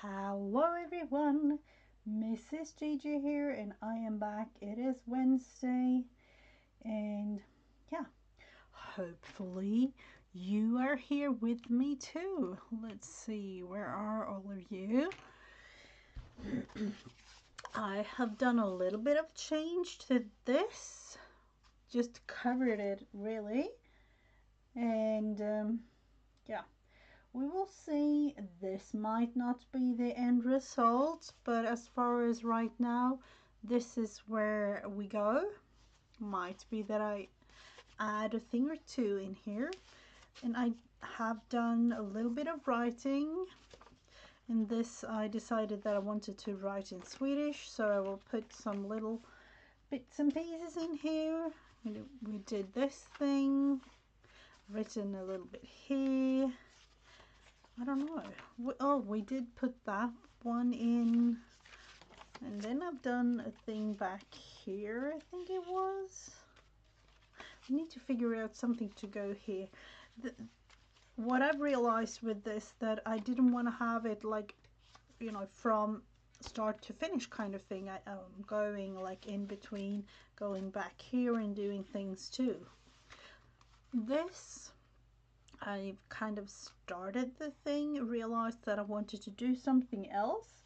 Hello everyone, Mrs. Gigi here, and I am back. It is Wednesday, and yeah, hopefully you are here with me too. Let's see, where are all of you? I have done a little bit of change to this, just covered it really, and yeah. We will see. This might not be the end result, but as far as right now, this is where we go. Might be that I add a thing or two in here. And I have done a little bit of writing. In this, I decided that I wanted to write in Swedish, so I will put some little bits and pieces in here. We did this thing, written a little bit here. I don't know. We did put that one in. And then I've done a thing back here, I think it was. I need to figure out something to go here. What I've realized with this, that I didn't want to have it like, from start to finish kind of thing. I'm going like in between, going back here and doing things too. This, I've kind of started the thing, realized that I wanted to do something else,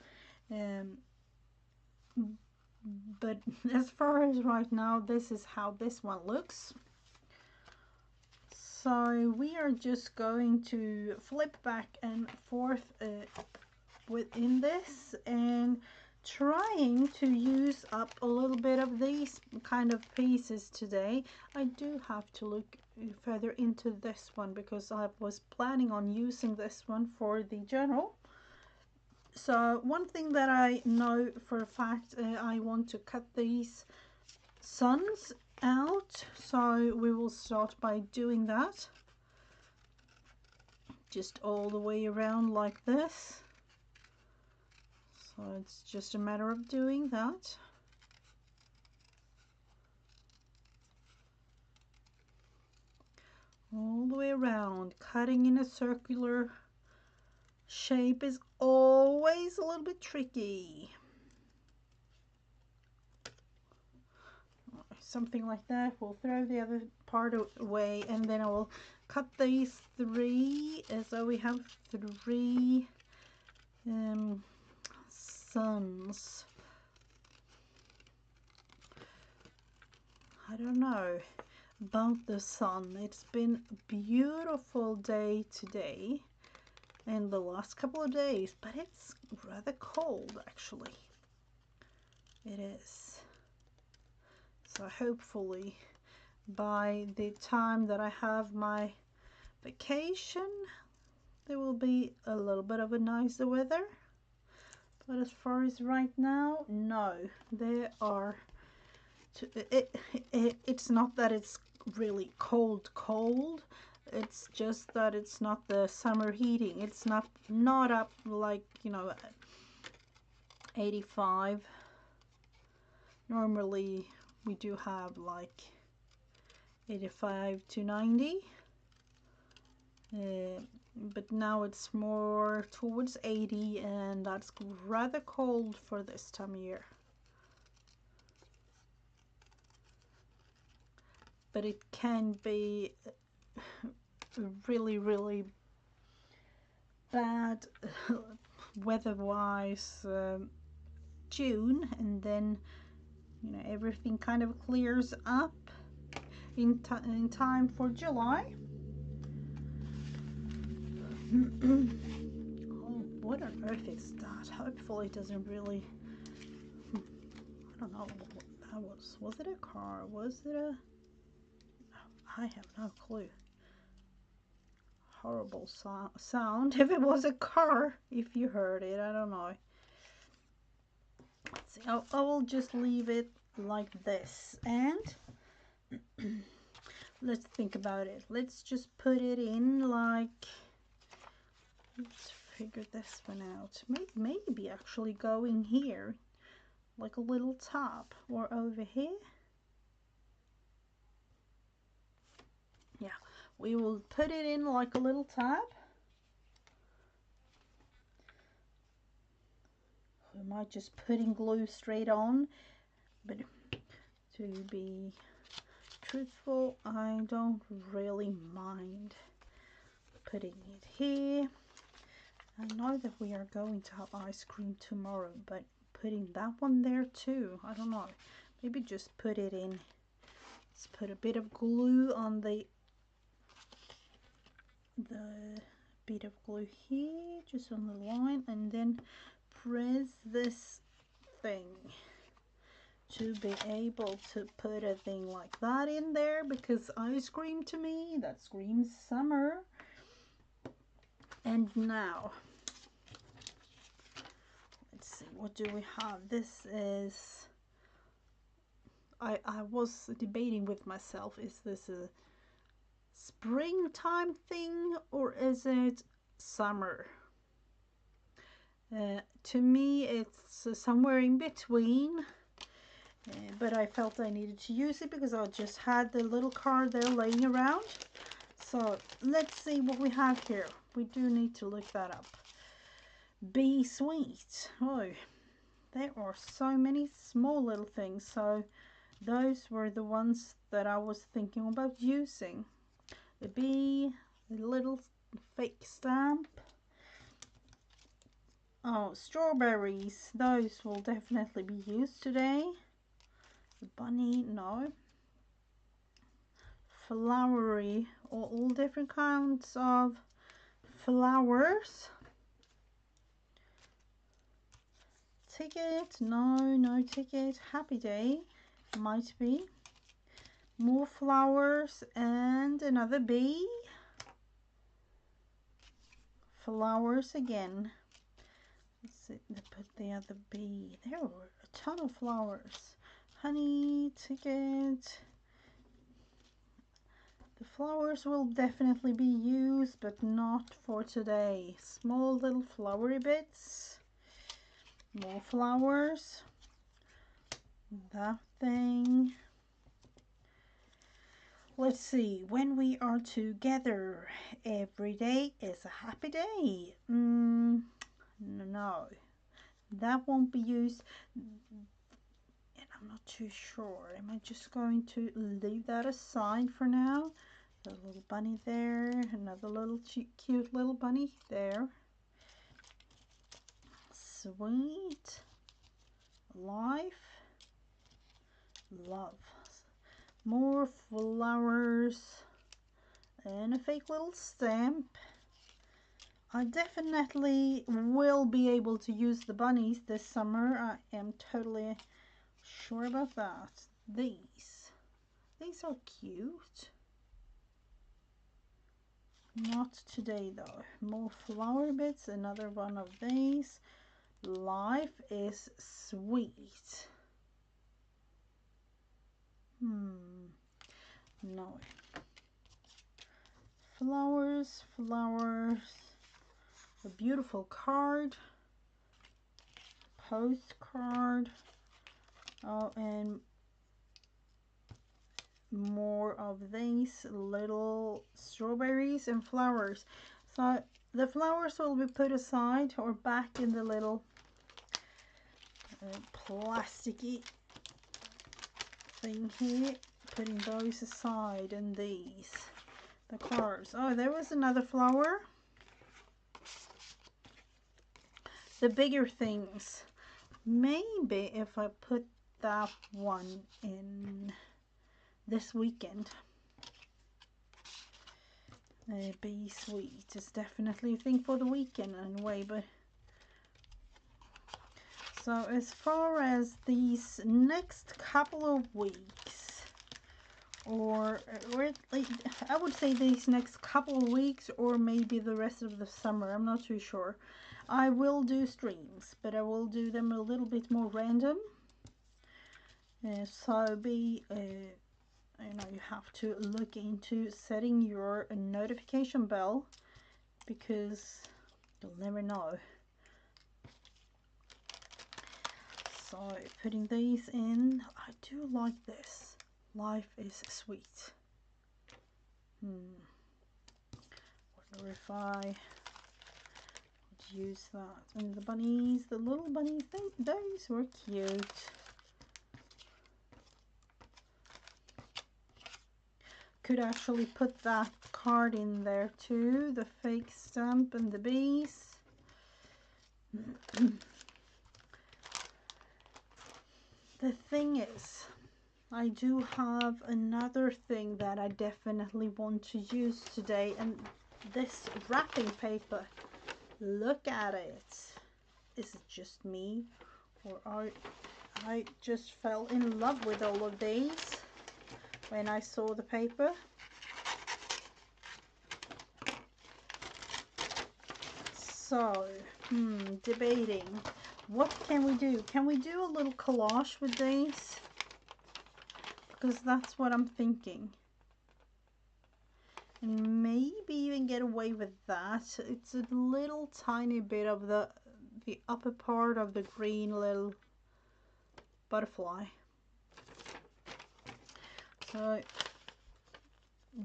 but as far as right now, this is how this one looks. So we are just going to flip back and forth within this and trying to use up a little bit of these kind of pieces today. I do have to look further into this one because I was planning on using this one for the journal. So one thing that I know for a fact, I want to cut these suns out, so we will start by doing that, just all the way around like this. So it's just a matter of doing that. All the way around. Cutting in a circular shape is always a little bit tricky. Something like that. We'll throw the other part away, and then I will cut these three. So we have three suns. I don't know about the sun. It's been a beautiful day today and the last couple of days, but it's rather cold actually. It is. So hopefully by the time that I have my vacation, there will be a little bit of a nicer weather. But as far as right now, no, there are. It's not that it's really cold. It's just that it's not the summer heating. It's not up like 85. Normally we do have like 85 to 90. But now it's more towards 80, and that's rather cold for this time of year. But it can be really bad weather-wise June, and then everything kind of clears up in time for July. Oh, what on earth is that? Hopefully it doesn't really, I don't know what that was. Was it a car? Was it a, I have no clue. Horrible sound. If it was a car, if you heard it, I don't know. Let's see. I will just leave it like this, and let's think about it. Let's just put it in like, let's figure this one out. Maybe actually going here like a little top, or over here. Yeah, we will put it in like a little tab. I might just putting glue straight on, but to be truthful, I don't really mind putting it here. I know that we are going to have ice cream tomorrow, but putting that one there too, I don't know. Maybe just put it in. Let's put a bit of glue on the bit of glue here, just on the line, and then press this thing to be able to put a thing like that in there, because ice cream to me, that screams summer. And now let's see, what do we have? This is, I was debating with myself, is this a springtime thing or is it summer? To me it's somewhere in between, but I felt I needed to use it because I just had the little card there laying around. So let's see what we have here. We do need to look that up. Be sweet. Oh, there are so many small little things. So those were the ones that I was thinking about using. The bee, the little fake stamp. Oh, strawberries. Those will definitely be used today. The bunny, no. Flowery, all different kinds of flowers. Ticket, no ticket. Happy day, might be. More flowers and another bee. Flowers again. Let's see, they put the other bee. There were a ton of flowers. Honey, ticket. The flowers will definitely be used, but not for today. Small little flowery bits. More flowers. That thing. Let's see. When we are together, every day is a happy day. No. That won't be used. And I'm not too sure. Am I just going to leave that aside for now? The little bunny there, another little cute little bunny there. Sweet, life, love. More flowers and a fake little stamp. I definitely will be able to use the bunnies this summer. I am totally sure about that. These are cute. Not today though. More flower bits, another one of these. Life is sweet. No. Flowers. A beautiful card. Postcard. Oh, and more of these little strawberries and flowers. So the flowers will be put aside or back in the little plasticky thing here. Putting those aside, and these, the cards. Oh, there was another flower. The bigger things. Maybe if I put that one in this weekend. Be sweet. It's definitely a thing for the weekend anyway, but so as far as these next couple of weeks, or I would say these next couple of weeks, or maybe the rest of the summer, I'm not too sure, I will do streams, but I will do them a little bit more random. So be you have to look into setting your notification bell, because you'll never know. So putting these in, I do like this. Life is sweet. Wonder if I would use that. And the bunnies, the little bunnies, those were cute. Could actually put that card in there too, the fake stamp and the bees. The thing is, I do have another thing that I definitely want to use today, and this wrapping paper. Look at it. Is it just me, or I just fell in love with all of these when I saw the paper? So, debating. What can we do? Can we do a little collage with these? Because that's what I'm thinking. And maybe even get away with that. It's a little tiny bit of the upper part of the green little butterfly. So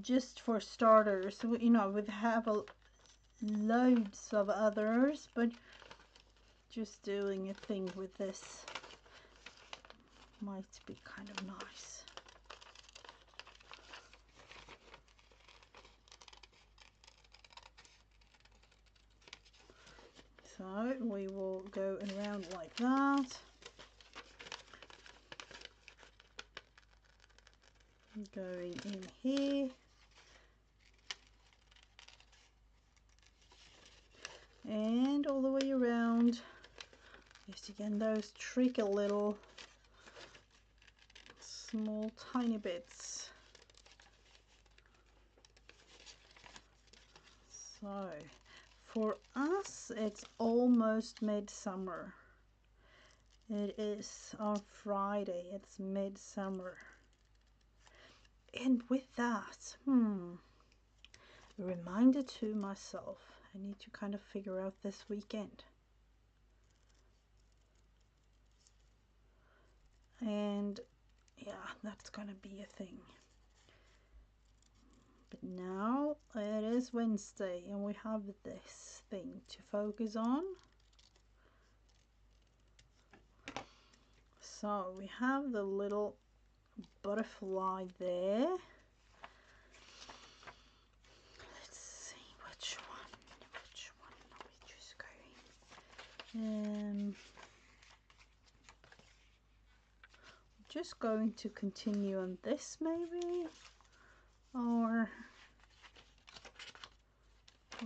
just for starters, you know, we have loads of others, but just doing a thing with this might be kind of nice. So we will go around like that. Going in here. And all the way around. Just again those tricky little small tiny bits. So for us it's almost midsummer. It is on Friday, it's midsummer. And with that, a reminder to myself, I need to kind of figure out this weekend. And yeah, that's gonna be a thing. But now it is Wednesday and we have this thing to focus on. So we have the little butterfly there. Let's see which one are we just going. Just going to continue on this maybe, or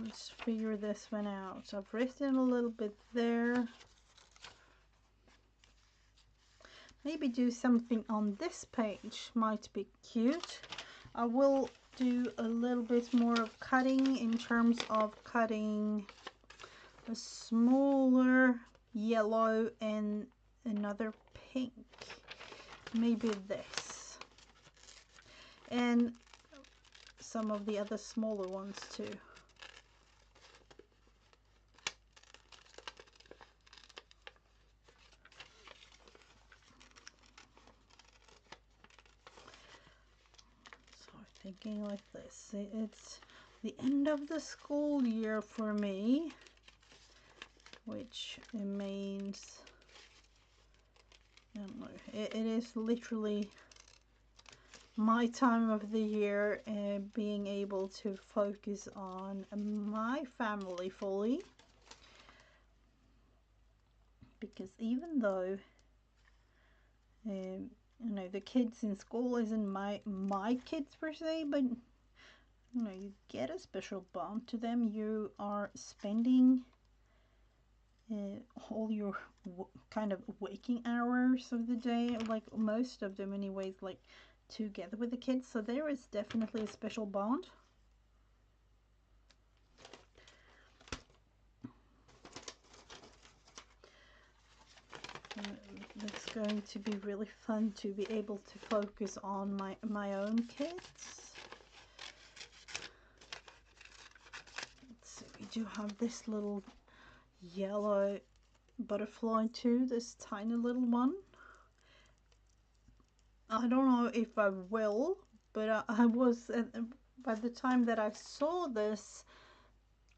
let's figure this one out. So I've written a little bit there. Maybe do something on this page, might be cute. I will do a little bit more of cutting in terms of cutting a smaller yellow and another pink. Maybe this. And some of the other smaller ones too. Thinking like this. It's the end of the school year for me, which means, I don't know, it is literally my time of the year, being able to focus on my family fully, because even though you know, the kids in school isn't my kids per se, but you know, you get a special bond to them. You are spending all your kind of waking hours of the day, like most of them anyways, like together with the kids, so there is definitely a special bond. It's going to be really fun to be able to focus on my own kids. Let's see, we do have this little yellow butterfly too, this tiny little one. I don't know if I will, but I was, by the time that I saw this,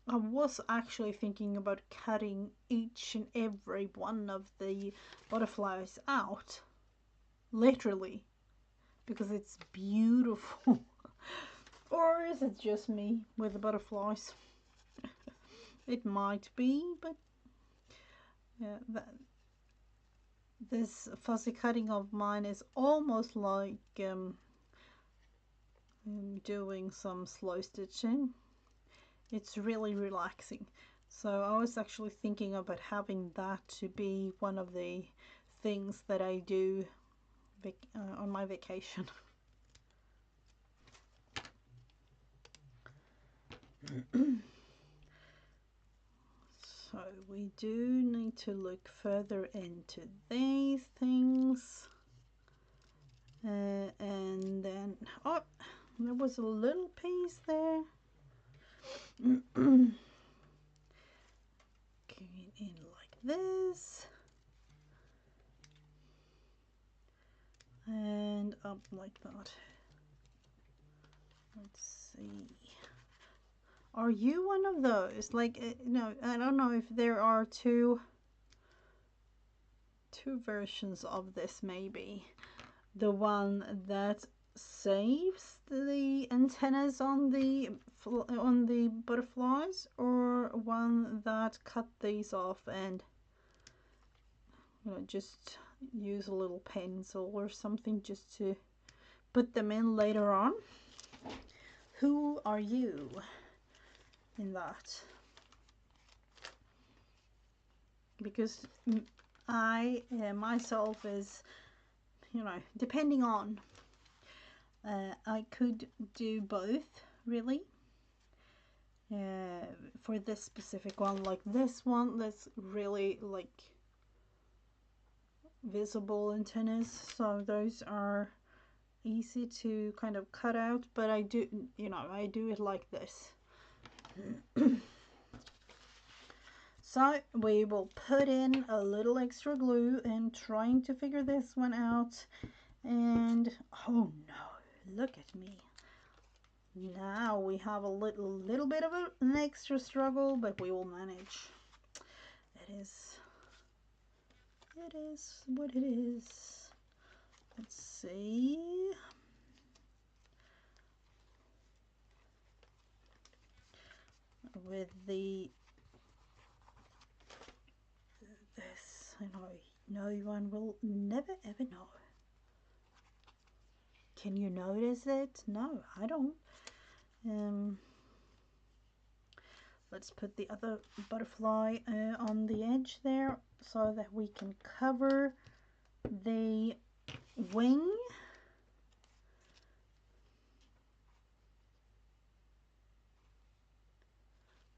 I was actually thinking about cutting each and every one of the butterflies out, literally, because it's beautiful. Or is it just me with the butterflies? It might be, but yeah, this fussy cutting of mine is almost like doing some slow stitching. It's really relaxing. So I was actually thinking about having that to be one of the things that I do on my vacation. So we do need to look further into these things. And then, oh, there was a little piece there. Going in like this. And up like that. Let's see. Are you one of those? Like, no, I don't know if there are two versions of this maybe. The one that saves the antennas on the butterflies, or one that cut these off and just use a little pencil or something just to put them in later on. Who are you in that? Because I myself is, depending on, I could do both really. For this specific one, like this one, that's really like visible antennas, so those are easy to kind of cut out, but I do, I do it like this. So we will put in a little extra glue and trying to figure this one out. And oh no, look at me. Now we have a little bit of an extra struggle, but we will manage. It is what it is. Let's see. With this, I know no one will never ever know. Can you notice it? No, I don't. Let's put the other butterfly on the edge there so that we can cover the wing.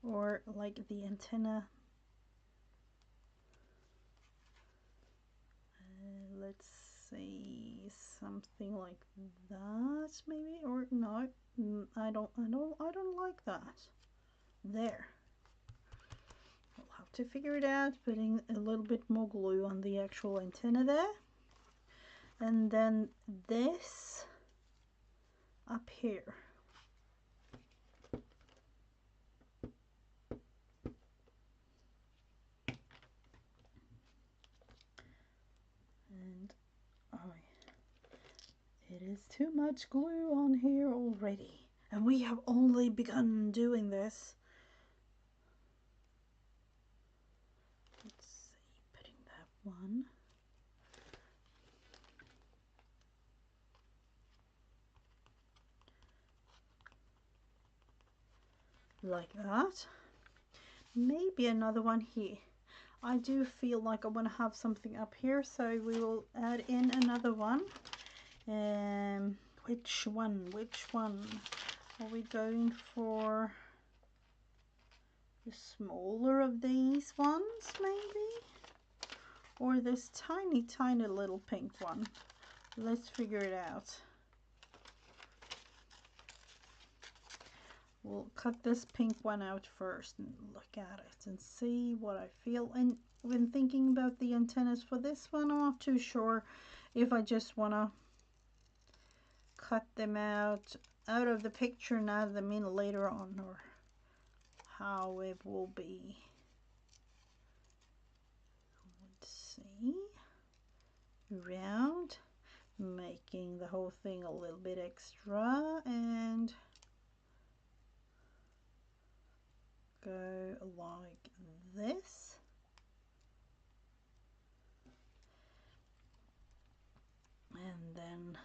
Or like the antenna. Let's see, something like that maybe, or no, I don't like that. There. We'll have to figure it out, putting a little bit more glue on the actual antenna there. And then this up here. And it is too much glue on here already. And we have only begun doing this. Let's see, putting that one. Like that. Maybe another one here. I do feel like I want to have something up here, so we will add in another one. Which one? Are we going for the smaller of these ones maybe? Or this tiny little pink one? Let's figure it out. We'll cut this pink one out first and look at it and see what I feel. And when thinking about the antennas for this one, I'm not too sure if I just want to cut them out of the picture and add them in later on, or how it will be. Let's see. Round, making the whole thing a little bit extra, and go like this. And then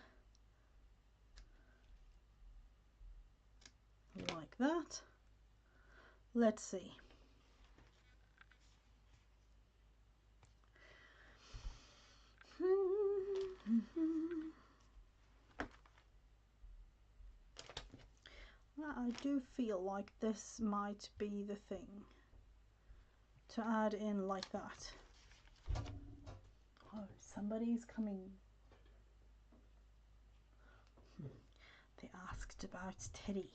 like that. Let's see. I do feel like this might be the thing to add in like that. Oh, somebody's coming. They asked about Teddy,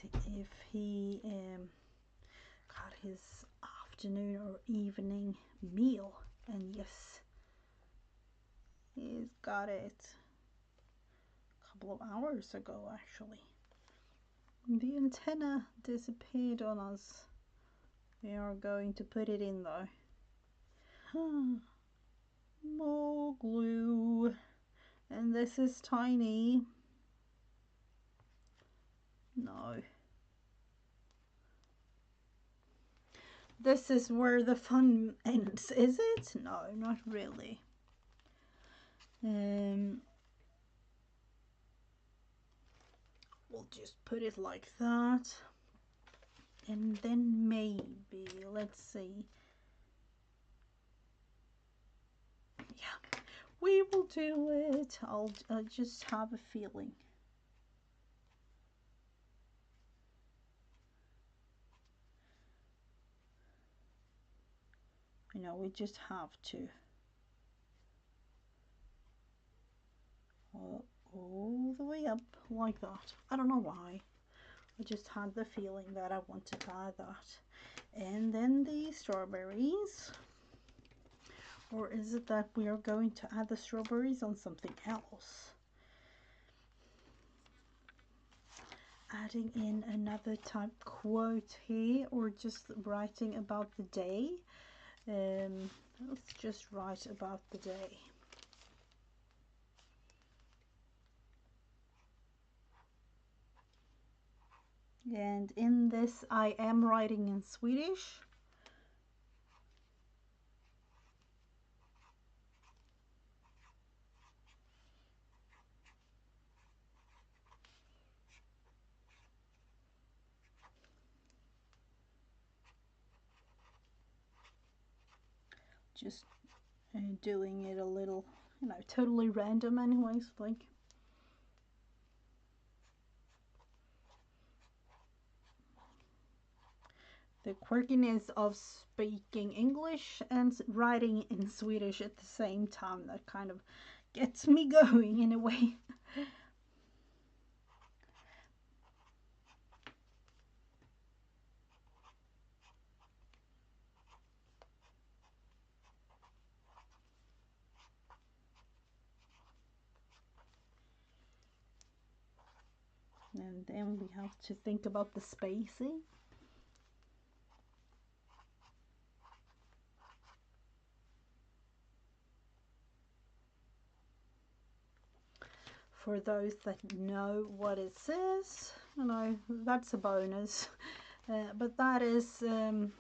if he got his afternoon or evening meal, and yes, he's got it a couple of hours ago actually. The antenna disappeared on us. We are going to put it in though. More glue, and this is tiny. No. This is where the fun ends, is it? No, not really. We'll just put it like that. And then maybe, let's see. Yeah, we will do it. I'll just have a feeling. You know, we just have to. All the way up like that. I don't know why. I just had the feeling that I wanted to add that. And then the strawberries. Or is it that we are going to add the strawberries on something else? Adding in another type quote here, or just writing about the day. Let's just write about the day. And in this I am writing in Swedish. Just doing it a little, you know, totally random anyways, like. The quirkiness of speaking English and writing in Swedish at the same time, that kind of gets me going in a way. And then we have to think about the spacing. For those that know what it says, you know, that's a bonus. But that is the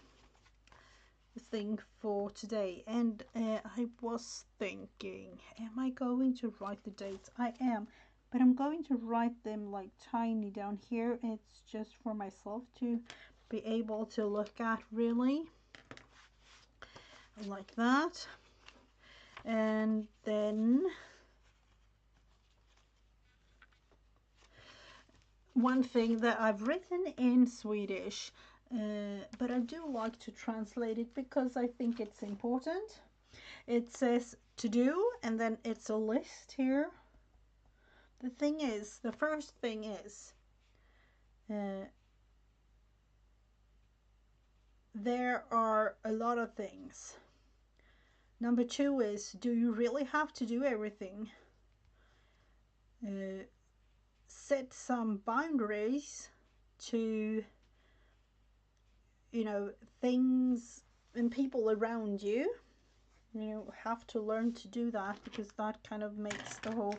thing for today. And I was thinking, am I going to write the dates? I am, but I'm going to write them like tiny down here. It's just for myself to be able to look at, really, like that. And then one thing that I've written in Swedish, but I do like to translate it because I think it's important. It says to do, and then it's a list here. The thing is, the first thing is, there are a lot of things. Number two is, do you really have to do everything? Set some boundaries to you know, things and people around you. You have to learn to do that, because that kind of makes the whole,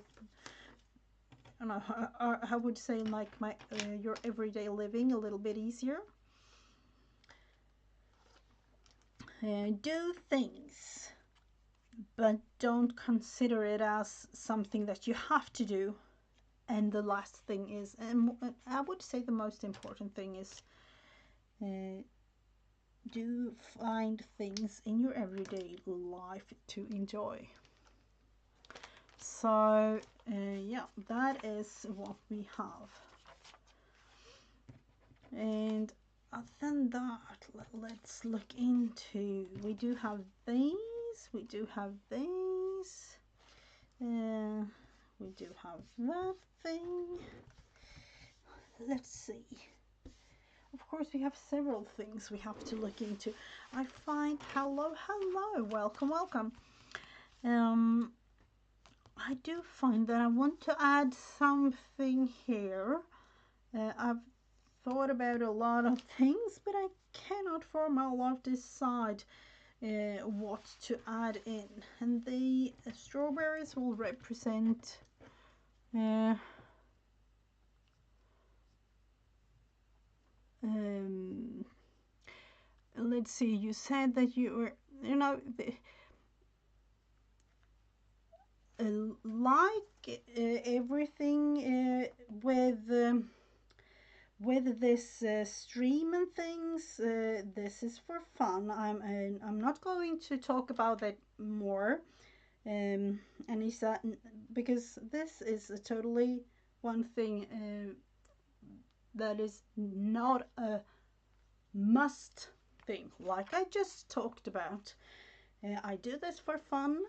I don't know, I would say, like your everyday living a little bit easier. Do things, but don't consider it as something that you have to do. And the last thing is, and I would say the most important thing is, do find things in your everyday life to enjoy. So yeah, that is what we have. And other than that, let's look into, we do have these, we do have these, we do have that thing. Let's see. Of course, we have several things we have to look into. I find, hello, welcome, welcome. I do find that I want to add something here. I've thought about a lot of things, but I cannot for my life decide what to add in. And the strawberries will represent let's see, you said that you were, you know, like everything with this stream and things, this is for fun. I'm not going to talk about that more, and is that because this is a totally one thing that is not a must thing, like I just talked about. I do this for fun.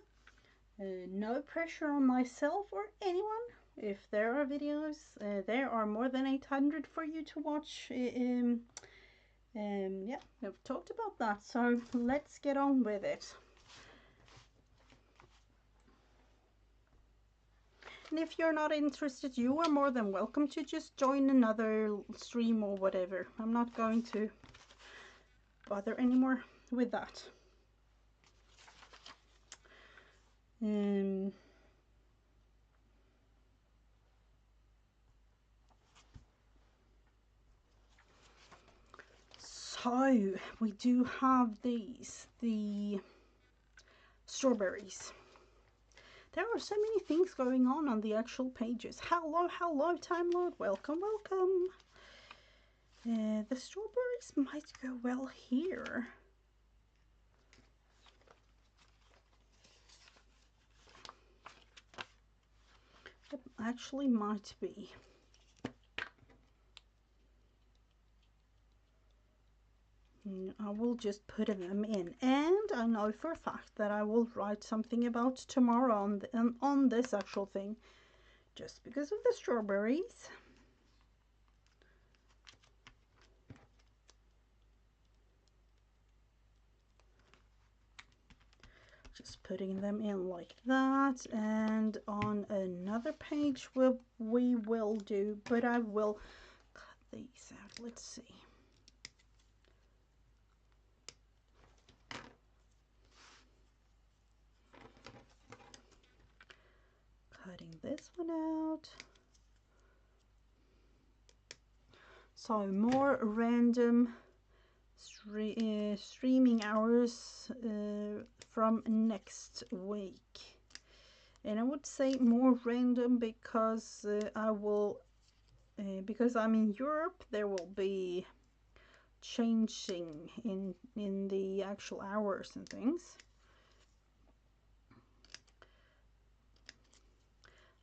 No pressure on myself or anyone. If there are videos, there are more than 800 for you to watch. Yeah, I've talked about that, so let's get on with it. And if you're not interested, you are more than welcome to just join another stream or whatever. I'm not going to bother anymore with that. So we do have these, the strawberries. There are so many things going on the actual pages. Hello, Time Lord. Welcome, welcome. The strawberries might go well here. It actually might be. I will just put them in, and I know for a fact that I will write something about tomorrow on this actual thing, just because of the strawberries. Just putting them in like that, and on another page we will do, but I will cut these out. Let's see. Cutting this one out. So more random streaming hours from next week. And I would say more random because I will, because I'm in Europe, there will be changing in the actual hours and things.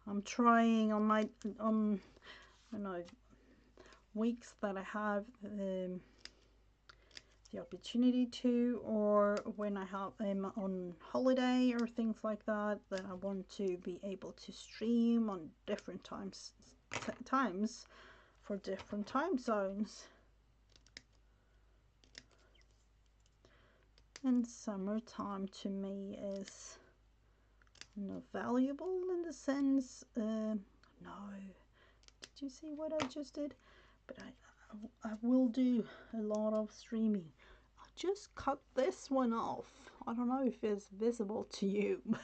I'm trying on my weeks that I have the opportunity to, or when I have on holiday or things like that, that I want to be able to stream on different times for different time zones. And summertime to me is not valuable in the sense, no, did you see what I just did? But I will do a lot of streaming. I just cut this one off. I don't know if it's visible to you, but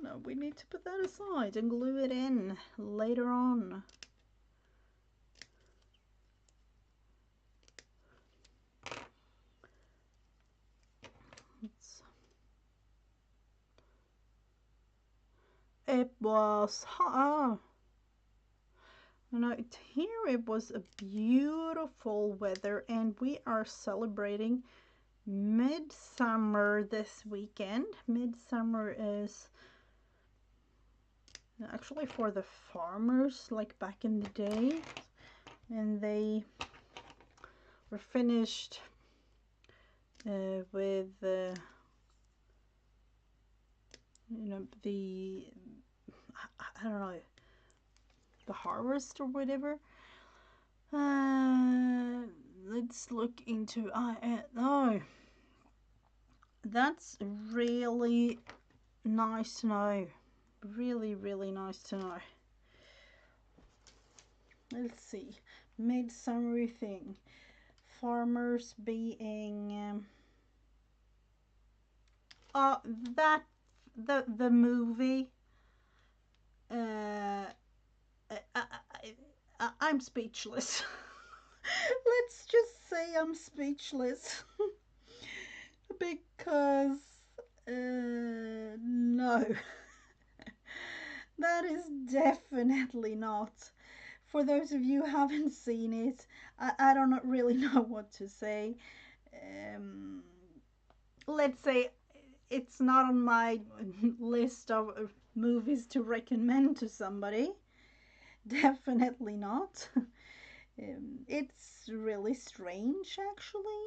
no, we need to put that aside and glue it in later on. It was hot. No, here it was a beautiful weather, and we are celebrating midsummer this weekend. Midsummer is actually for the farmers, like back in the day, and they were finished with you know, the I don't know, the harvest or whatever. Let's look into no, that's really nice to know. Really nice to know. Let's see, midsummer thing, farmers being that the movie. I'm speechless. Let's just say I'm speechless. Because no, that is definitely not. For those of you who haven't seen it, I don't really know what to say. Let's say it's not on my list of movies to recommend to somebody. Definitely not. It's really strange, actually.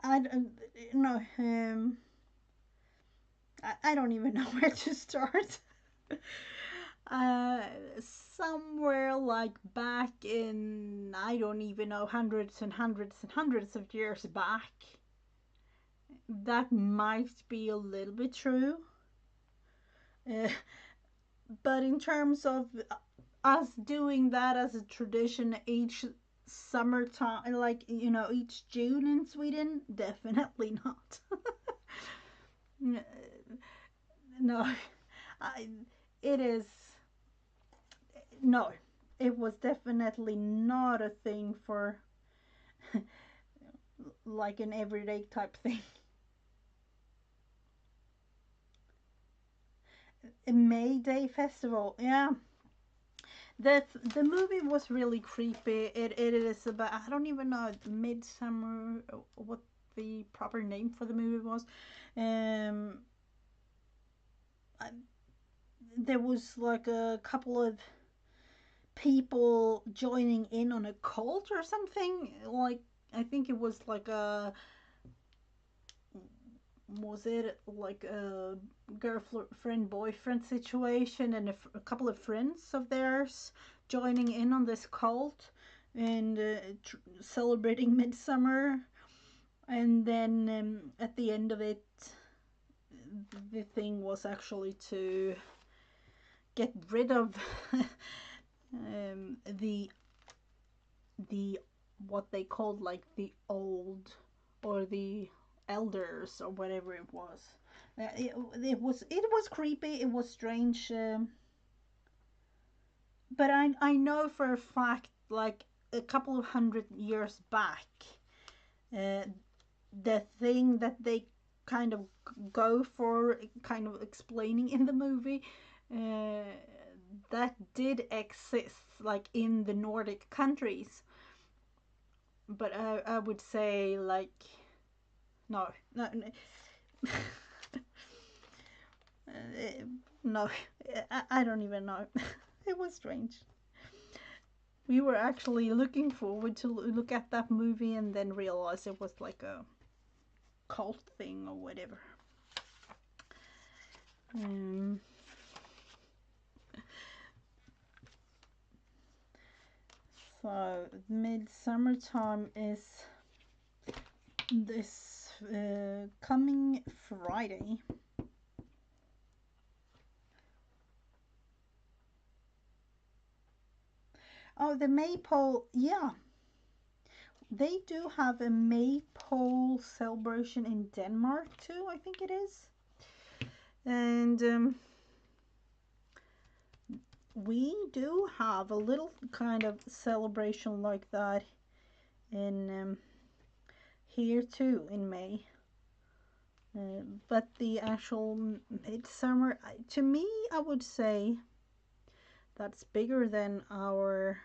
I don't know. I don't even know where to start. uh, Somewhere like back in, I don't even know, hundreds and hundreds and hundreds of years back, that might be a little bit true. Uh, but in terms of us doing that as a tradition each summertime, like, you know, each June in Sweden, definitely not. No, I, it is, no, it was definitely not a thing for like an everyday type thing. A May Day festival, yeah. The movie was really creepy. It is about, I don't even know, midsummer, what the proper name for the movie was. Um, I, there was like a couple of people joining in on a cult or something. Like, I think it was like a, was it like a girlfriend boyfriend situation, and a couple of friends of theirs joining in on this cult and celebrating midsummer. And then at the end of it, the thing was actually to get rid of the what they called like the old, or the elders, or whatever it was. It was creepy. It was strange. But I know for a fact, like a couple of 100 years back, uh, the thing that they kind of go for, kind of explaining in the movie, uh, that did exist, like in the Nordic countries. But I would say, like, no, no, no, I don't even know. It was strange. We were actually looking forward to look at that movie, and then realize it was like a cult thing or whatever. Um, so midsummer time is this coming Friday. Oh, the maypole, yeah. They do have a maypole celebration in Denmark too, I think it is. And we do have a little kind of celebration like that in here too in May. But the actual midsummer, to me, I would say that's bigger than our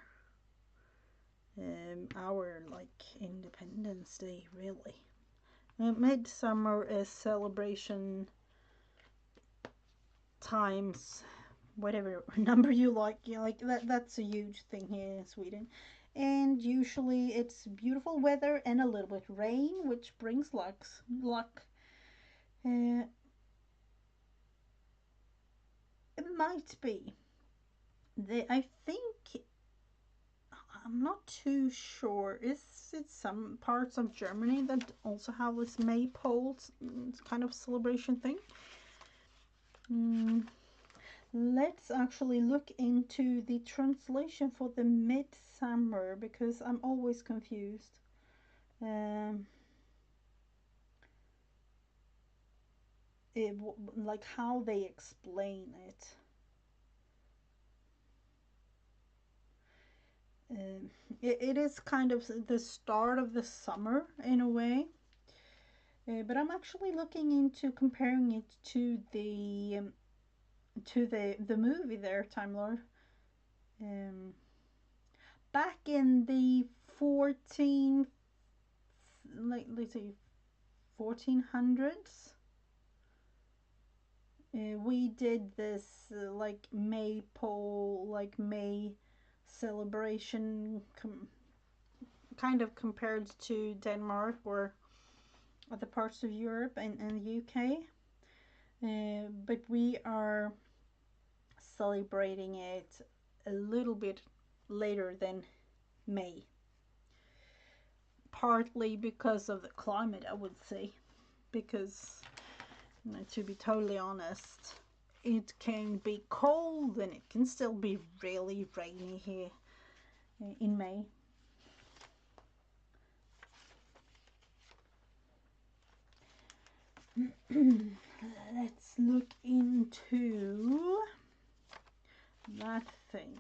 like Independence Day, really. Midsummer is celebration times whatever number you like. Like that's a huge thing here in Sweden. And usually it's beautiful weather and a little bit rain, which brings luck. Uh, it might be. I think I'm not too sure. Is it some parts of Germany that also have this maypole kind of celebration thing? Mm, let's actually look into the translation for the midsummer because I'm always confused. Um, it, like how they explain it. Um, it is kind of the start of the summer in a way. But I'm actually looking into comparing it to the movie there, Time Lord. Um, back in the 14, like let's see, 1400s, we did this like maypole, like May celebration, kind of compared to Denmark or other parts of Europe and the UK. But we are celebrating it a little bit later than May. Partly because of the climate, I would say. Because, to be totally honest, it can be cold and it can still be really rainy here in May. Let's look into that thing.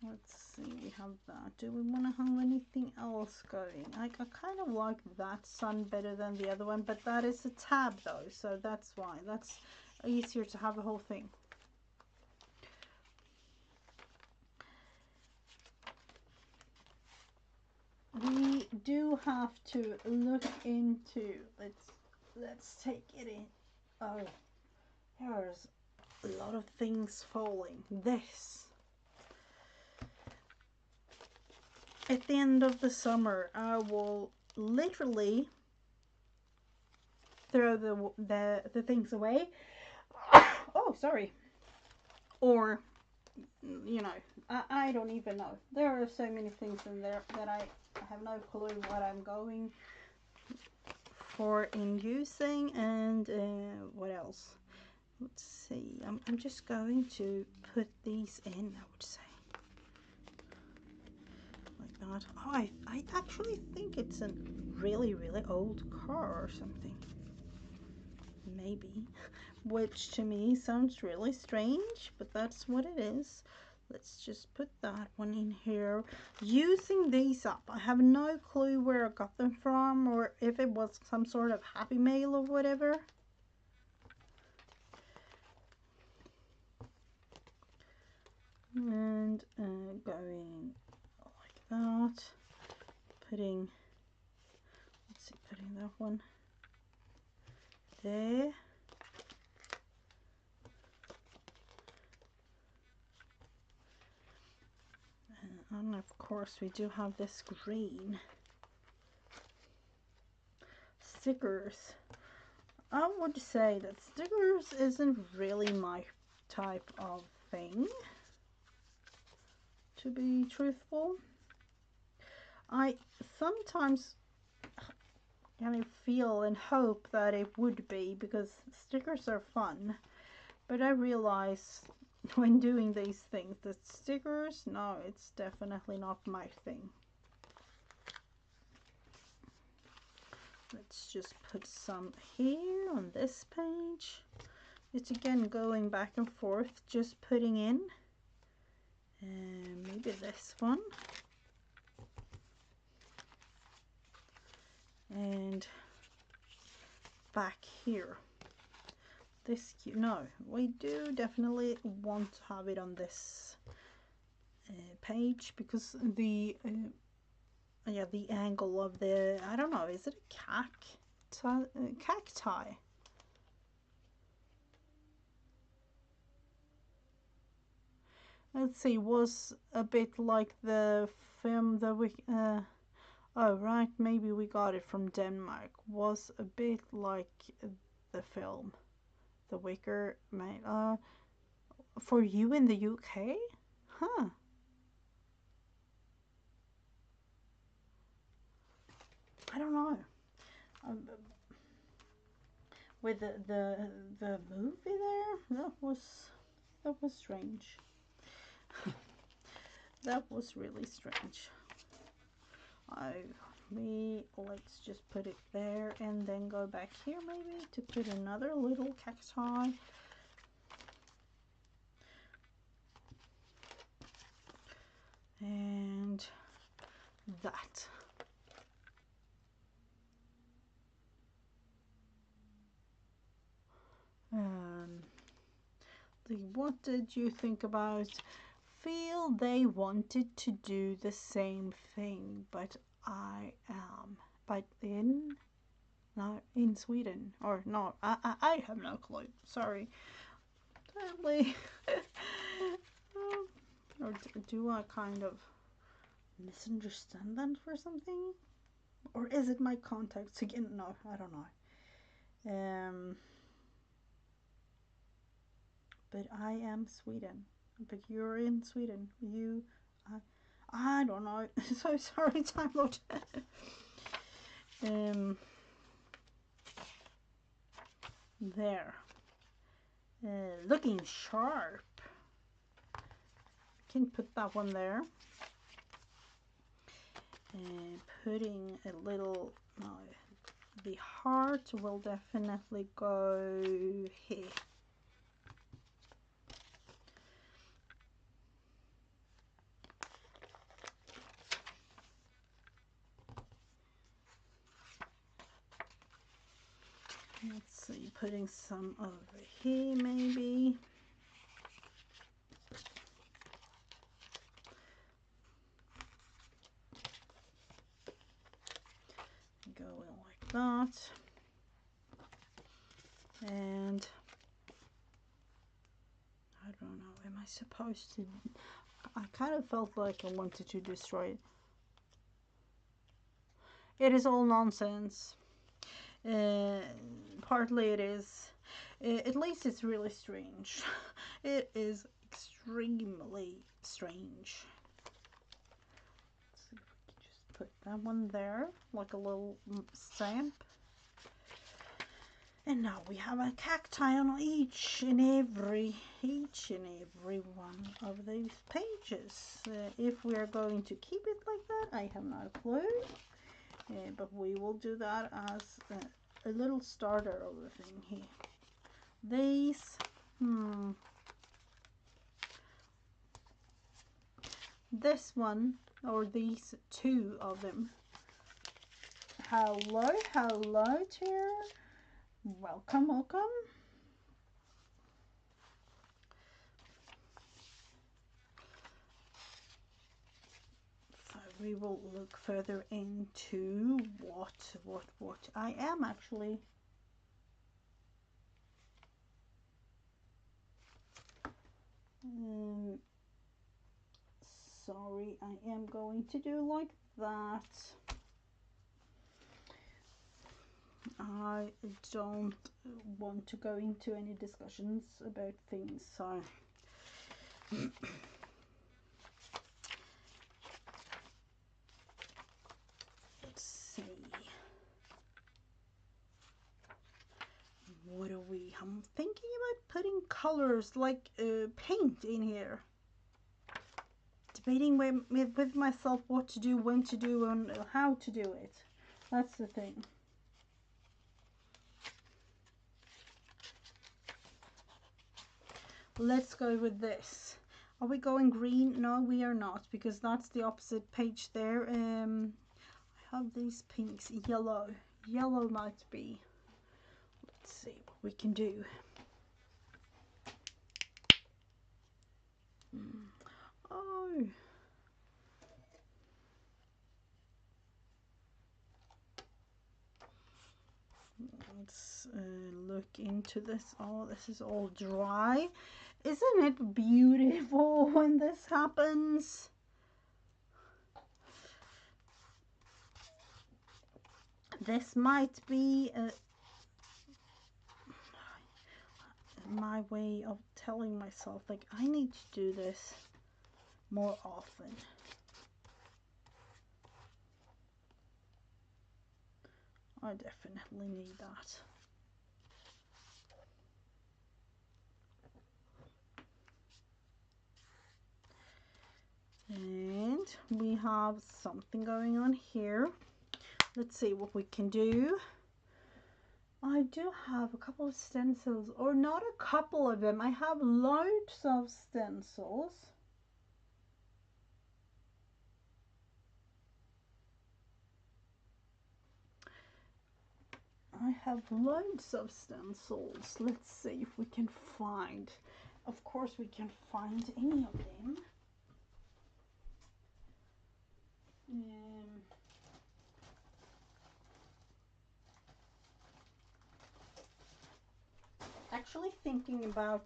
Let's see, we have that. Do we want to have anything else going? I kind of like that sun better than the other one, but that is a tab though, so that's why. That's easier to have the whole thing. We do have to look into, let's take it in. Oh, there's a lot of things falling. This. At the end of the summer, I will literally throw the things away. Oh, sorry. Or, I don't even know. There are so many things in there that I have no clue what I'm going for in using. And what else? Let's see. I'm just going to put these in, I would say. Like that. Oh, I actually think it's a really, really old car or something. Maybe. Which to me sounds really strange, but that's what it is. Let's just put that one in here. Using these up, I have no clue where I got them from or if it was some sort of Happy Mail or whatever. And going like that. Putting that one there. And of course we do have this green. Stickers. I would say that stickers isn't really my type of thing, to be truthful. I sometimes kind of feel and hope that it would be because stickers are fun, but I realize when doing these things. The stickers, no, it's definitely not my thing. Let's just put some here on this page. It's again going back and forth, just putting in. And maybe this one. And back here. This, no, we do definitely want to have it on this page, because the yeah, the angle of the, I don't know, is it a cacti? Let's see, was a bit like the film that we oh right, maybe we got it from Denmark. Was a bit like the film The Wicker Man. For you in the UK? Huh. I don't know. With the movie there, that was strange. That was really strange. Let's just put it there and then go back here maybe to put another little cacti. And that. What did you think about? Feel they wanted to do the same thing, but not in Sweden, or no, I have no clue. Sorry, totally. Or do I kind of misunderstand them for something, or is it my context again? No, I don't know. But I am Sweden. But you're in Sweden. I don't know. So sorry, Time Lord. There. Looking sharp. Can put that one there. And putting a little. No, the heart will definitely go here. Let's see, putting some over here maybe. Going like that. And I don't know, am I supposed to? I kind of felt like I wanted to destroy it. It is all nonsense. Partly it is. At least it's really strange. It is extremely strange. Let's see if we can just put that one there, like a little stamp. And now we have a cacti on each and every one of these pages. If we are going to keep it like that, I have no clue. But we will do that as a little starter of the thing here. These, this one, or these two of them. Hello, dear. Welcome. So we will look further into what I am actually. Sorry, I am going to do like that. I don't want to go into any discussions about things, so let's see. What are we? I'm thinking at putting colors like paint in here. Debating with myself what to do, when to do, and how to do it. That's the thing. Let's go with this. Are we going green? No, we are not, because that's the opposite page there. I have these pinks. Yellow. Yellow might be. Let's see what we can do. Oh. Let's look into this. Oh, this is all dry. Isn't it beautiful when this happens? This might be my way of telling myself, like, I need to do this more often. I definitely need that. And we have something going on here. Let's see what we can do. I do have a couple of stencils, or not a couple of them. I have loads of stencils. I have loads of stencils. Let's see if we can find. Of course we can find any of them. Actually thinking about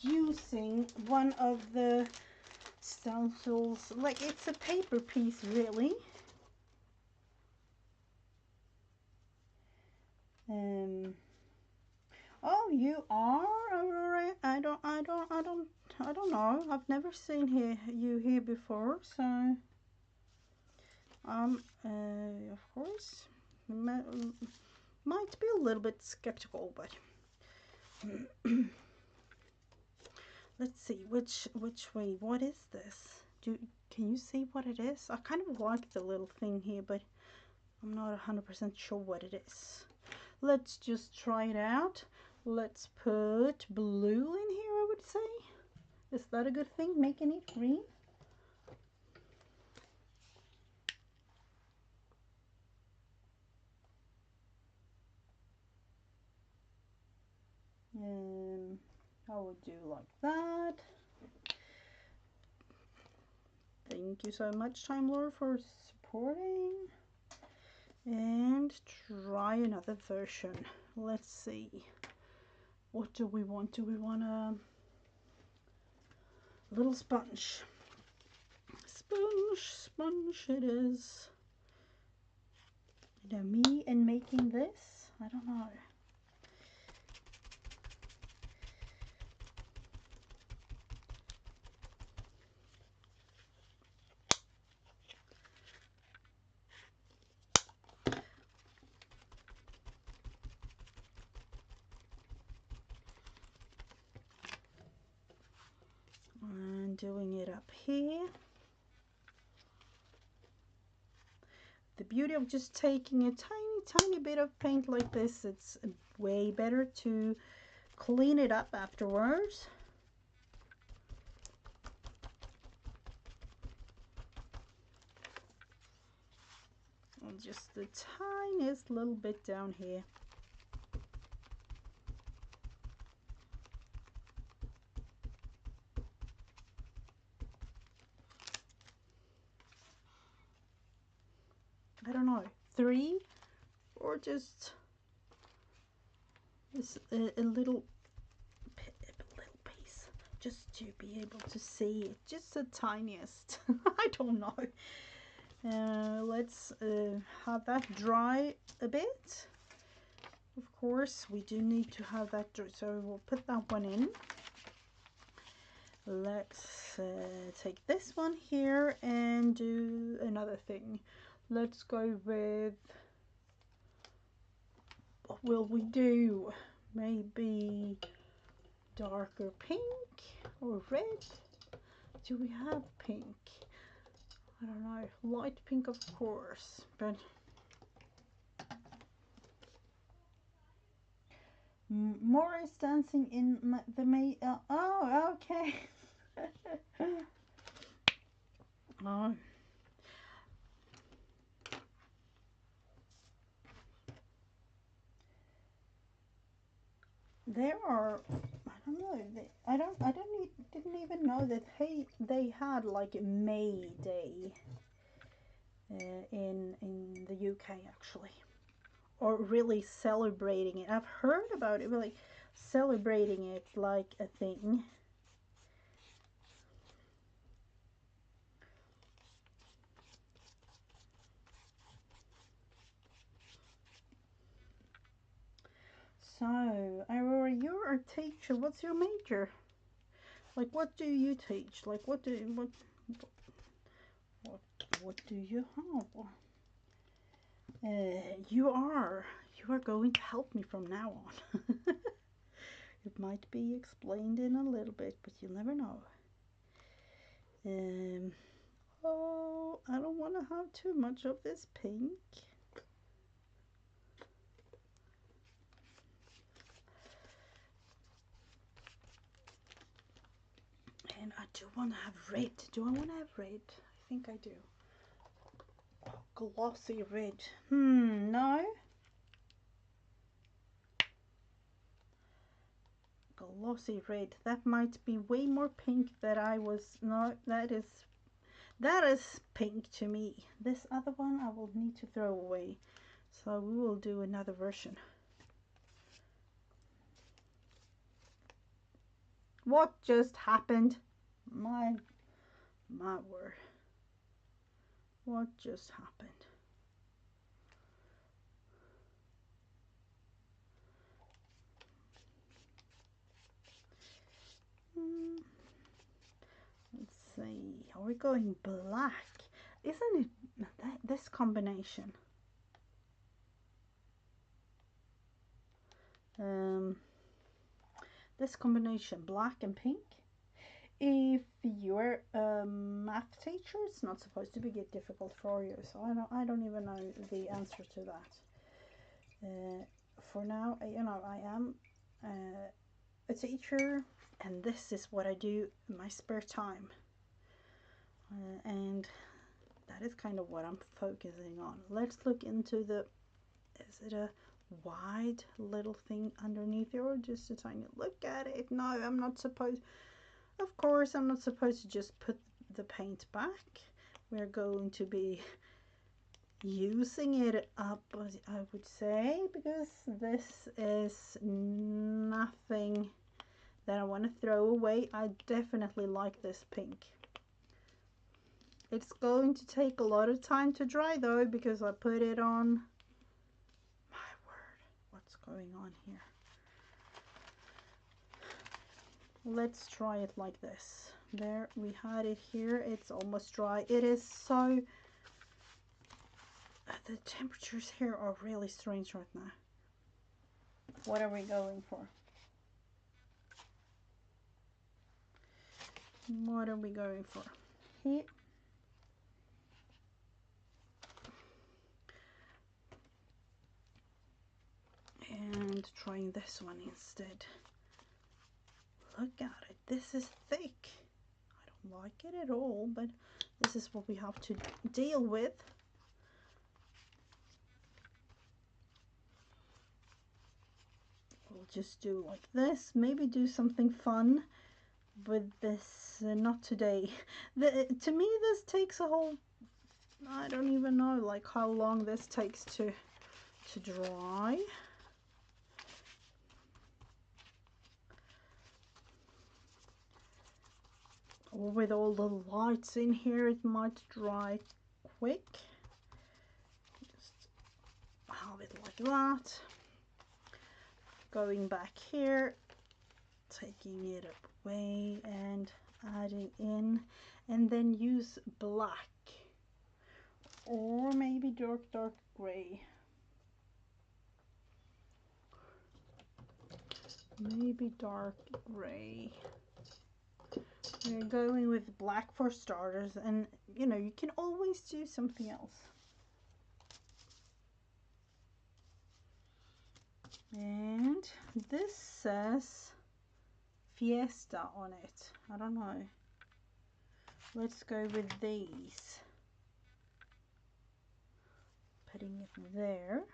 using one of the stencils, like it's a paper piece really. Oh, you are? Alright. I don't know. I've never seen you here before, so of course might be a little bit skeptical, but let's see which way. What is this? Can you see what it is? I kind of like the little thing here, but I'm not 100% sure what it is. Let's just try it out. Let's put blue in here, I would say. Is that a good thing, making it green? I would do like that. Thank you so much, Time Lord, for supporting. And try another version. Let's see. What do we want? Do we want a little sponge? Sponge it is. You know, me and making this, I don't know. And doing it up here. The beauty of just taking a tiny bit of paint like this, it's way better to clean it up afterwards. And just the tiniest little bit down here. I don't know, 3 or just this a little piece, just to be able to see it, just the tiniest. I don't know. Let's have that dry a bit. Of course we do need to have that dry, so we'll put that one in. Let's take this one here and do another thing. Let's go with, what will we do? Maybe darker pink or red. Do we have pink? I don't know. Light pink, of course, but Morris dancing in the May. Oh, okay. Oh. There are, I don't know. Didn't even know that they had like May Day in the UK actually, or really celebrating it. I've heard about it, but like celebrating it like a thing. So, Aurora, you're a teacher. What's your major? Like, what do you teach? Like, what do you have? You are going to help me from now on. It might be explained in a little bit, but you'll never know. Oh, I don't want to have too much of this pink. And I do want to have red. Do I want to have red? I think I do. Glossy red. No. Glossy red. That might be way more pink than I was. No, that is pink to me. This other one I will need to throw away. So we will do another version. What just happened? My word. What just happened? Let's see. Are we going black? Isn't it this combination? This combination, black and pink. If you're a math teacher, it's not supposed to be difficult for you. So I don't even know the answer to that. For now, I am a teacher, and this is what I do in my spare time. And that is kind of what I'm focusing on. Let's look into is it a wide little thing underneath it or just a tiny, look at it. No, I'm not supposed, of course I'm not supposed to just put the paint back. We're going to be using it up, I would say, because this is nothing that I want to throw away. I definitely like this pink. It's going to take a lot of time to dry though, because I put it on. My word, what's going on here? Let's try it like this. There, we had it here. It's almost dry. It is so... the temperatures here are really strange right now. What are we going for? What are we going for? Here. And trying this one instead. Look at it. This is thick. I don't like it at all, but this is what we have to deal with. We'll just do like this. Maybe do something fun with this. Not today. To me, this takes a whole... I don't even know like how long this takes to dry. With all the lights in here, it might dry quick. Just have it like that. Going back here, taking it away and adding in, and then use black or maybe dark gray. maybe dark gray. We're going with black for starters, and you know, you can always do something else. And this says Fiesta on it. I don't know. Let's go with these. Putting it there.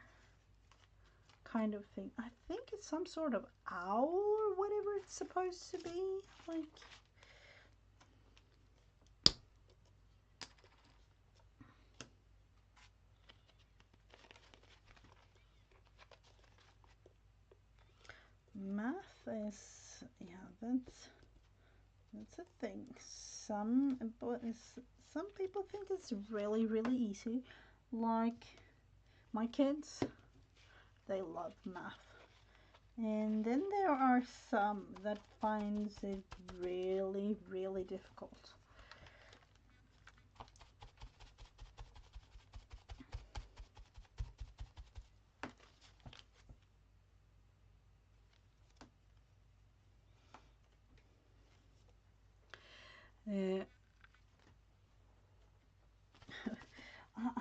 Kind of thing. I think it's some sort of owl or whatever it's supposed to be. Like, math is, yeah, that's a thing. Some people think it's really, really easy. Like my kids, they love math. And then there are some that finds it really, really difficult.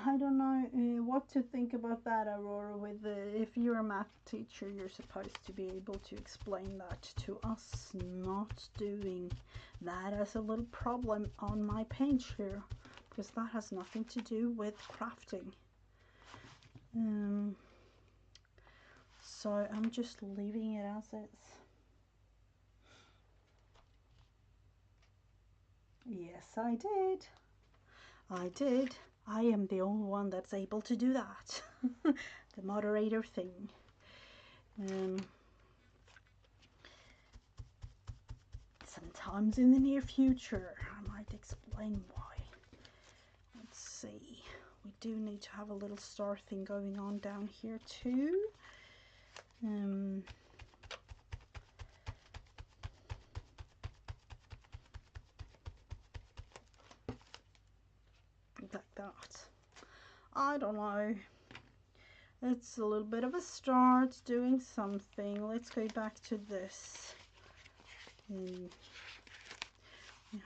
I don't know what to think about that, Aurora. With if you're a math teacher, you're supposed to be able to explain that to us. Not doing that as a little problem on my page here, because that has nothing to do with crafting. So I'm just leaving it as is. Yes, I did. I did. I am the only one that's able to do that. The moderator thing. Sometimes in the near future, I might explain why. Let's see. We do need to have a little star thing going on down here too. Like that. I don't know. It's a little bit of a start doing something. Let's go back to this. We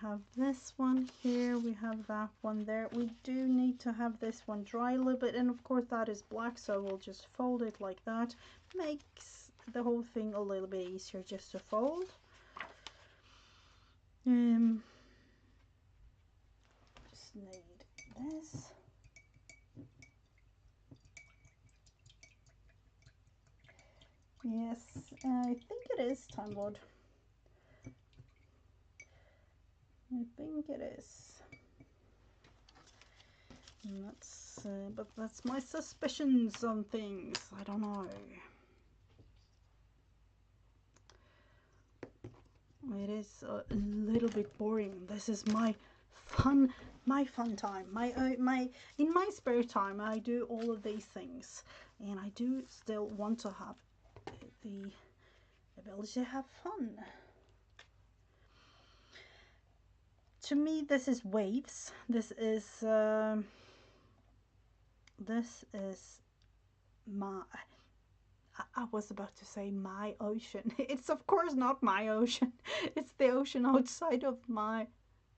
have this one here, we have that one there. We do need to have this one dry a little bit, and of course that is black, so we'll just fold it like that. Makes the whole thing a little bit easier just to fold. Just need this. Yes, I think it is, Time Lord. I think it is. And but that's my suspicions on things. I don't know. It is a little bit boring. This is my fun time. In my spare time, I do all of these things, and I do still want to have the ability to have fun. To me, this is waves. This is my. I was about to say my ocean. It's of course not my ocean. It's the ocean outside of my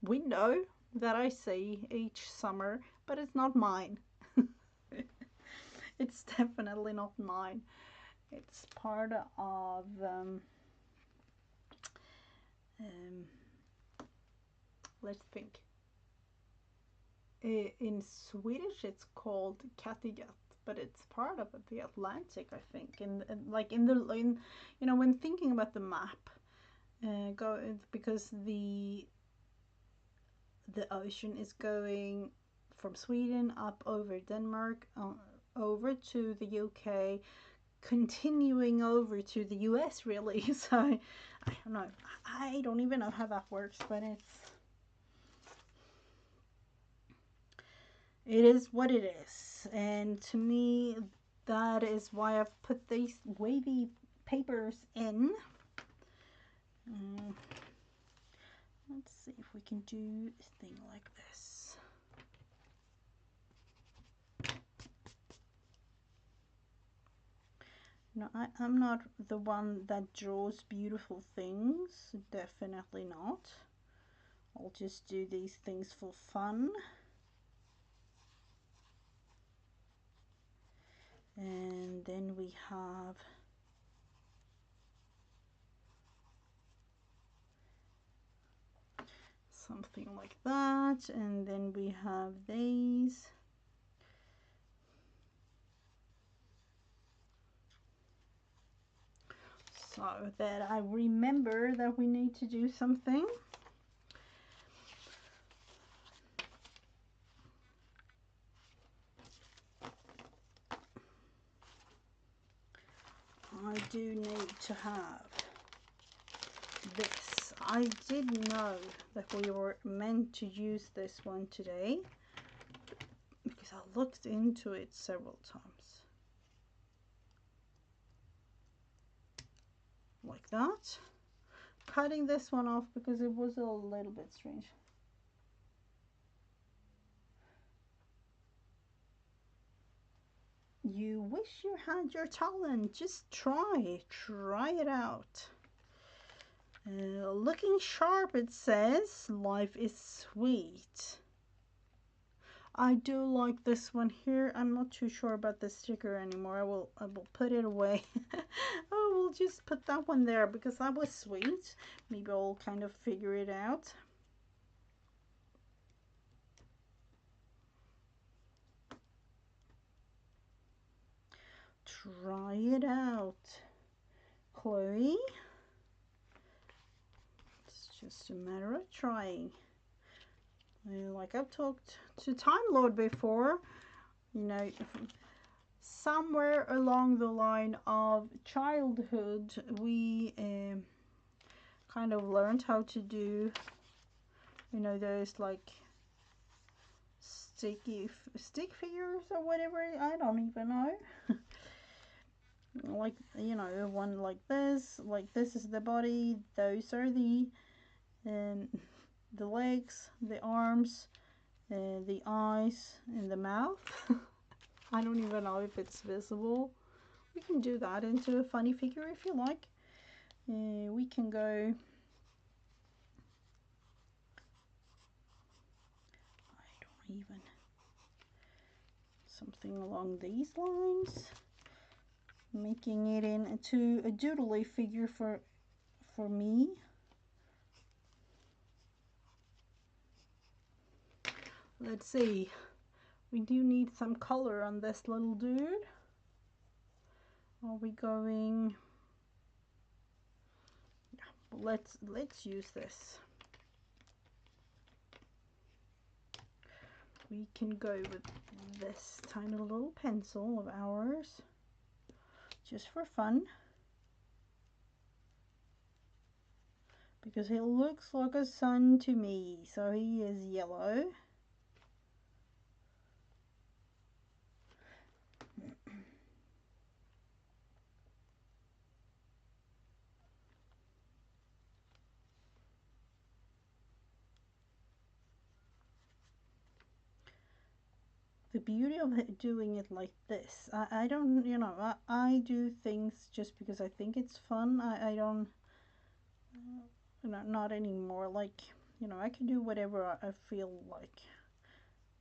window that I see each summer, but it's not mine. It's definitely not mine. It's part of let's think. In Swedish, it's called Kattegat, but it's part of the Atlantic, I think. And like in you know, when thinking about the map, because the ocean is going from Sweden up over Denmark, over to the UK, continuing over to the US, really. So I don't know. I don't even know how that works, but it is what it is. And to me, that is why I've put these wavy papers in. Let's see if we can do a thing like this. No, I'm not the one that draws beautiful things. Definitely not. I'll just do these things for fun. And then we have something like that. And then we have these. So that I remember that we need to do something. I do need to have this. I didn't know that we were meant to use this one today because I looked into it several times. Like that. Cutting this one off because it was a little bit strange. You wish you had your talent. Just try it out. Looking sharp, it says. Life is sweet. I do like this one here. I'm not too sure about the sticker anymore. I will put it away. I will just put that one there because that was sweet. Maybe I'll kind of figure it out. Try it out, Chloe. It's just a matter of trying. Like I've talked to Time Lord before, you know, somewhere along the line of childhood, we kind of learned how to do, you know, those like stick figures or whatever. I don't even know. Like, you know, one like this is the body, those are the legs, the arms, the eyes, and the mouth. I don't even know if it's visible. We can do that into a funny figure if you like. We can go, I don't even, something along these lines, making it into a doodly figure for me. Let's see, we do need some color on this little dude. Are we going, yeah, let's use this. We can go with this tiny little pencil of ours just for fun, because he looks like a sun to me, so he is yellow. The beauty of it, doing it like this, I don't, you know, I do things just because I think it's fun. I don't, not anymore. Like, you know, I can do whatever I feel like.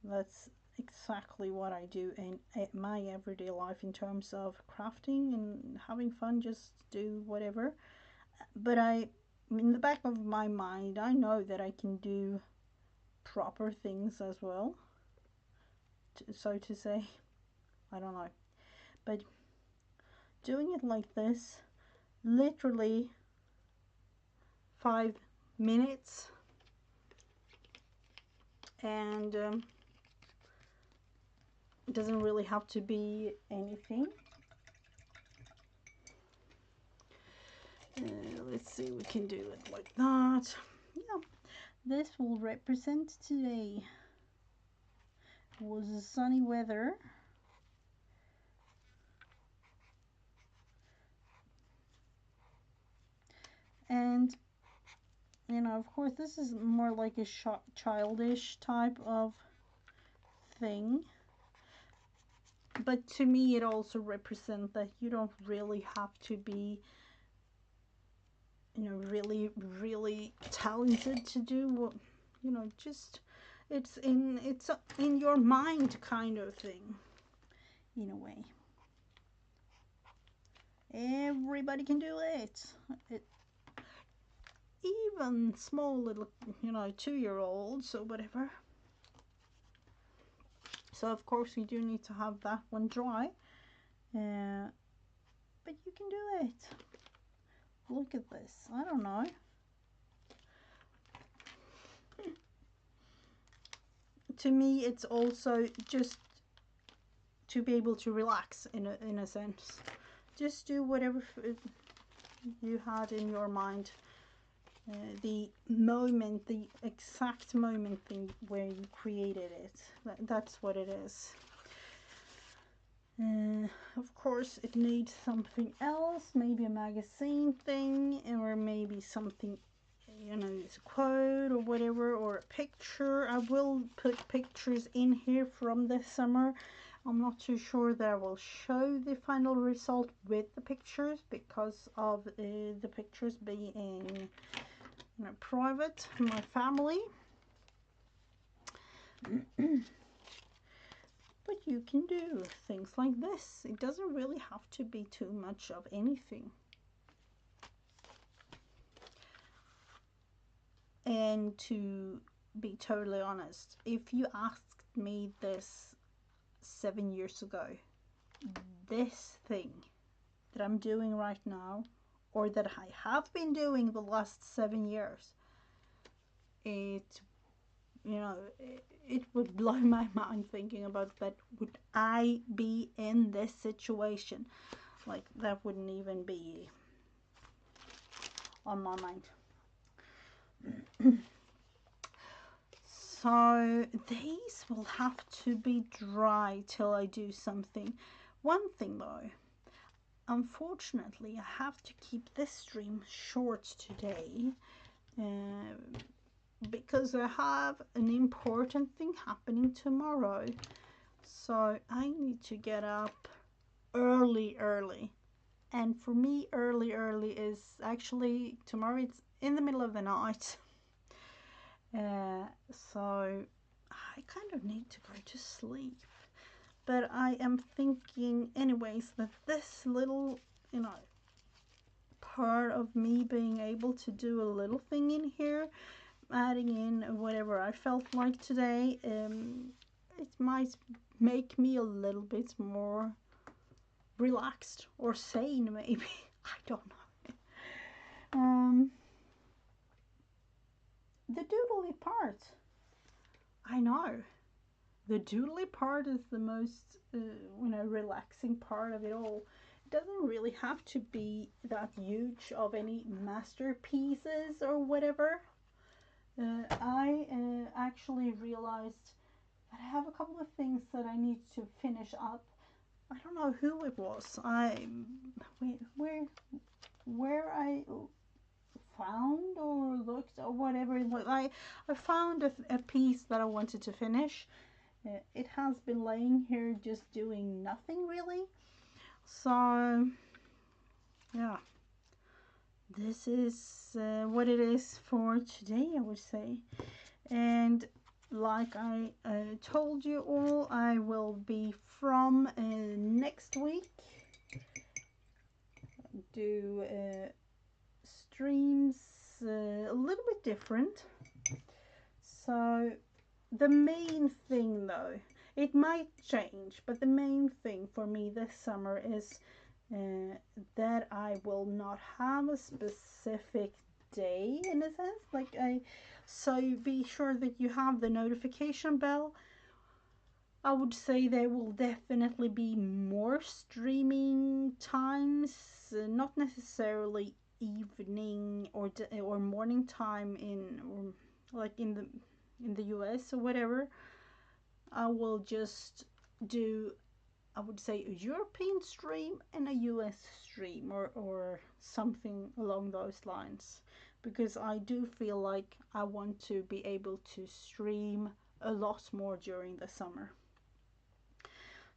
That's exactly what I do in my everyday life in terms of crafting and having fun. Just do whatever. But in the back of my mind, I know that I can do proper things as well, so to say. I don't know, but doing it like this, literally 5 minutes, and it doesn't really have to be anything. Let's see, we can do it like that. Yeah, this will represent today. It was sunny weather. And, you know, of course, this is more like a childish type of thing. but to me it also represents that you don't really have to be, you know, really talented to do what, you know, just it's in your mind kind of thing, in a way. Everybody can do it. It even small little, you know, 2-year-olds or whatever. So of course you do need to have that one dry, but you can do it. Look at this. I don't know. To me, it's also just to be able to relax in a sense. Just do whatever you had in your mind. The moment, the exact moment thing where you created it. That's what it is. Of course, it needs something else, maybe a magazine thing, or maybe something, you know, it's a quote or whatever, or a picture. I will put pictures in here from this summer. I'm not too sure that I will show the final result with the pictures because of the pictures being, you know, private, my family. But you can do things like this. It doesn't really have to be too much of anything. And to be totally honest, if you asked me this 7 years ago, this thing that I'm doing right now, or that I have been doing the last 7 years, it, you know, it would blow my mind thinking about that. Would I be in this situation? Like, that wouldn't even be on my mind. So these will have to be dry till I do something. One thing though, unfortunately I have to keep this stream short today, because I have an important thing happening tomorrow. So I need to get up early. And for me, early is actually tomorrow. It's in the middle of the night. So I kind of need to go to sleep. But I am thinking anyways that this little, you know, part of me being able to do a little thing in here, adding in whatever I felt like today, it might make me a little bit more relaxed or sane, maybe. I don't know. The doodly part, I know. The doodly part is the most, you know, relaxing part of it all. It doesn't really have to be that huge of any masterpieces or whatever. I actually realized that I have a couple of things that I need to finish up. I don't know who it was. Where I found or looked or whatever it was. I found a piece that I wanted to finish. It has been laying here just doing nothing really. So yeah, this is what it is for today, I would say. And like I told you all, I will be from next week do streams a little bit different. So the main thing though, it might change, but the main thing for me this summer is that I will not have a specific day in a sense. So be sure that you have the notification bell. I would say there will definitely be more streaming times, not necessarily evening or morning time like in the US or whatever. I will just do, I would say, a European stream and a US stream, or something along those lines, because I do feel like I want to be able to stream a lot more during the summer.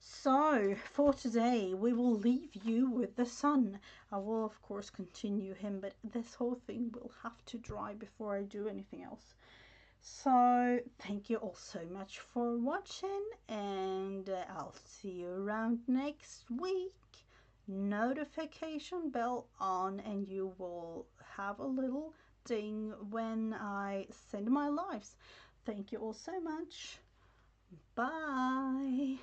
So for today, we will leave you with the sun. I will of course continue him, but this whole thing will have to dry before I do anything else. So thank you all so much for watching, and I'll see you around next week. Notification bell on, and you will have a little ding when I send my lives. Thank you all so much. Bye.